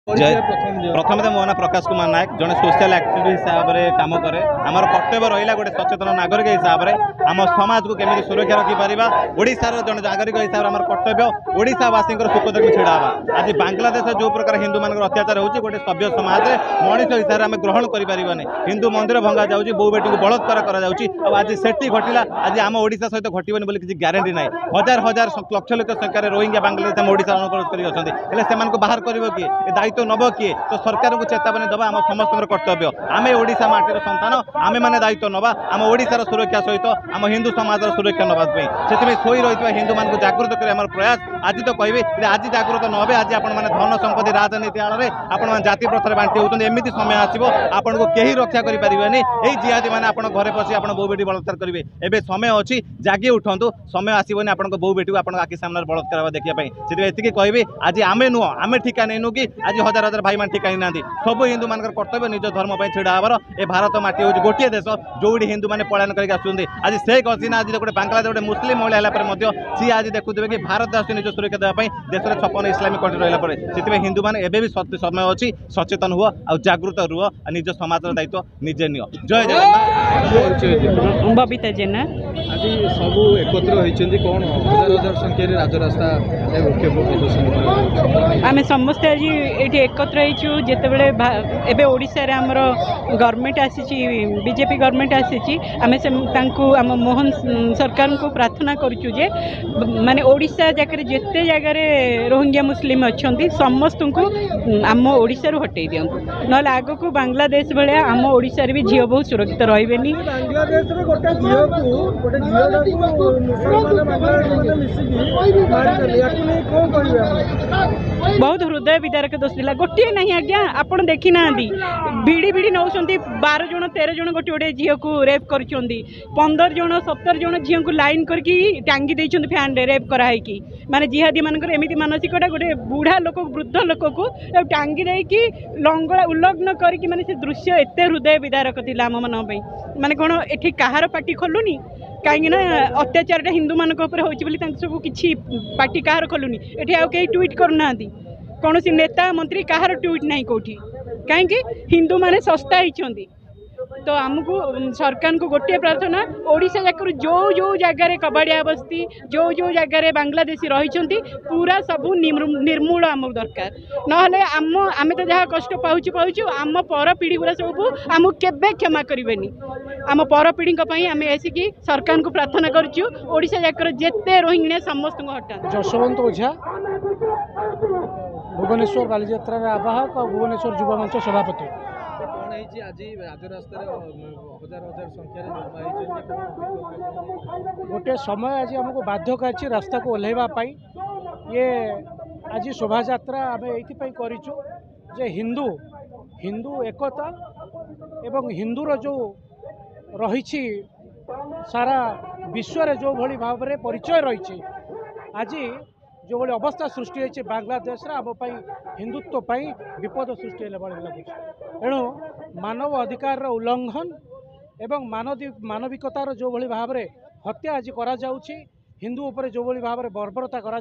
प्रथम तो मो ना प्रकाश कुमार नायक जड़े सोशल एक्टिविस्ट हिसाब से कम करे आमर कर्तव्य रहा गोटे सचेतन नागरिक हिसाब से आम समाज को केमी सुरक्षा रखिपर ओडार जड़े नागरिक हिसाब से आम कर्तव्य ओडावासी सुख देखिए छिड़ा आज बांग्लादेश जो प्रकार हिंदू मान अत्याचार होती गोटे सभ्य समाज में मनीष हिसाब से आम ग्रहण करें हिंदू मंदिर भंगा जाऊँगी बो बेटी को बलात्कार आज सेठी घटला आज आम ओडा सहित घटन बोली किसी ग्यारंटी ना हजार हजार लक्ष लक्ष संख्यार रोहिंग्या बांग्लादेश आम ओडा अनुप्रोध कर बाहर कर किए दायित्व नब किए तो सरकार को चेतावनी दबा आम समस्त कर्तव्य आम ओडा माटीर संतान आम मैंने दायित्व नवा आम ओडार सुरक्षा सहित आम हिंदू समाज सुरक्षा नापी से शोई रही हिंदू मान जागृत कर प्रयास आज तो कहबी आज जागृत नहे आज आपण मैंने धन संपत्ति राजनीति आड़ में आपण जाति प्रथा बांटी होती एमती समय आसो आपन को कहीं रक्षा करें यही जिहादी मैंने आप घरे पशि आप बो बेटी बलात्कार करेंगे एवं समय अच्छी जागी उठु समय आसबनी आप बो बेटी को आप आखि सामने बलात्कार देखापी से कहबी आज आम नुह आम ठिका नहीं कि आज हजार हजार भाई मान ठिका ना सब हिंदू मान कर्तव्य निज धर्म पर छिड़ा हबार ए भारत माटी हूँ गोटे देश जो हिंदू मैंने पलायन करके आसुँच आज शेख हसीना आज गोटे बांग्लादेश गोटे मुस्लिम महिला सी आज देखुए कि भारत आस निज सुरक्षा देवाई देश में 56 इस्लामिक कंट्री रहा से हिंदू मैंने एवं भी समय अच्छी सचेतन हुआ आ जागृत रुह निज समाज दायित्व निजे नि जय जगन्नाथ। बबीता जेना आज सब एकत्र होती कौन हजार हजार संख्यार राजरास्ता आम समस्ते आज ये एकत्र होइछु जेतेबेले एबे ओडिसा रे हमर गवर्नमेंट आसीची बीजेपी गवर्नमेंट आसीची आमे से तांको आम मोहन सरकार को प्रार्थना करूछु जे माने ओडिसा जाकर जेते जगह रे रोहिंग्या मुस्लिम अछंती समस्त को आम ओडिसा रू हटै दियंतु नले आगो को बांग्लादेश बेले आम ओडिसा रे भी झियो बहुत सुरक्षित रहबेनी बांग्लादेश रे गोटे झियो को मुसलमान बांग्लादेश में मिसिकी मारी देले याकु नै को करिवे बहुत हृदय विदारक दोष दिला गोटे नहीं आज्ञा आपड़ देखी ना भिड़ी भिड़ी नौ 12 जन 13 जन गोटे गोटे झील को रेप कर 15 जन 17 जन झील को लाइन करके टांगी देते फैन रे रेप कराई माने जिहादी मानकर एमती मानसिकता गोटे बुढ़ा लोक वृद्ध लोक को टांगी देकी लंगड़ा उल्लग्न करके माने से दृश्य एत हृदय विदारक थिला आम मान माने कौन एठी कहार पार्टी खोलुनी कहीं अत्याचार हिंदू मान सब किसी पार्टी कहार खोलुनी एठी आउ कहीं ट्वीट करना कौन सी नेता मंत्री कहार ट्वीट नहीं कौटी कहीं हिंदू माने सस्ता होती तो आमको सरकार को गोटे प्रार्थना ओडिशा जाक जो जो जगार कबाड़िया बस्ती जो जो जगार बांग्लादेशी रही पूरा सबू निर्मूल आम दरकार ना आम तो जहाँ कष्ट पाचु पाचु आम पर पीढ़ी गुरा सब आम केबे क्षमा करें आम पर पीढ़ी आम ऐसिकी सरकार को प्रार्थना करूँ ओडिशा जाक जेते रोहिंग्या समस्त को हटा। जशवंत ओझा भुवनेश्वर बालीजात्रा आवाहक और भुवनेश्वर युवा मंच सभापति आज राजरास्ता हजार हजार संख्यार गोटे समय आज आमको बाध्य कर रास्ता को ओह्लैवाई ये आज शोभा यात्रा आम ये करूँ हिंदू हिंदू एकता एवं हिंदूर जो रही सारा विश्व जो भली भाव में परिचय रही आज जो भाई अवस्था सृष्टि होती बांग्लादेश आम हिंदुत्व विपद सृष्टि लगे एणु मानव अधिकार उल्लंघन एवं मानविकतार जो भाई भाव में हत्या आज करा हिंदू उपर जो भाई भाव में बर्बरता करा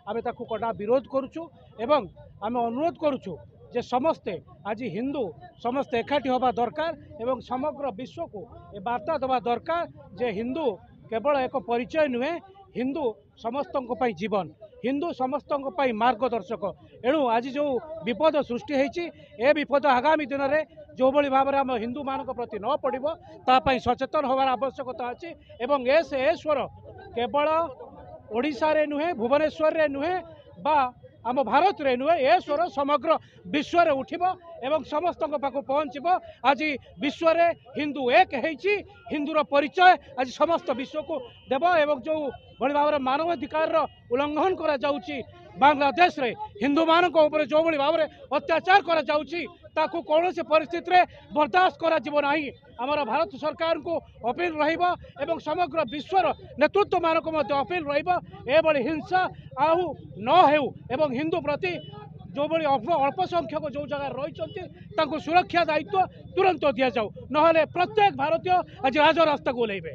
आम ताकू कड़ा विरोध करुचु एवं आम अनुरोध करुचु जे समस्ते आज हिंदू समस्ते एकाठी होबा दरकार एवं समग्र विश्व को ए वार्ता देवा दरकार जे हिंदू केवल एक परिचय नुहे हिंदू समस्त जीवन हिंदू समस्त मार्गदर्शक एणु आज जो विपद सृष्टि होती ए विपद आगामी दिन में जो भाई भाव में आम हिंदू मान प्रति न पड़ो तापाई सचेतन होवार आवश्यकता अच्छी एवं एश्वर केवल ओडिशा रे नुहे भुवनेश्वर रे नुहे बा आम भारत रे नुहे ए स्वर समग्र विश्व रे उठिबो एवं समस्त पाखु पहुँचब आज विश्व रे हिंदू एक होइछि हिंदूर परिचय आज समस्त विश्व को देव एवं जो भली भाव में मानवाधिकार उल्लंघन करा जाउछि बांग्लादेश रे हिंदू मानक ऊपर जो भली भाव में अत्याचार करा जाउछि ताकू कौन से परिस्थिति रे बर्दाश्त करा जीव नाही आमर भारत सरकार को अपील रहिबो एवं समग्र विश्वर नेतृत्व मानक मध्य अपील रहिबो एभली हिंसा आउ न हेउ एवं हिंदू प्रति जो भाई अल्प संख्यक जो जगह रही सुरक्षा दायित्व तुरंत दि जाऊ ना प्रत्येक भारतीय आज राजरास्ता को ओह्लैबे।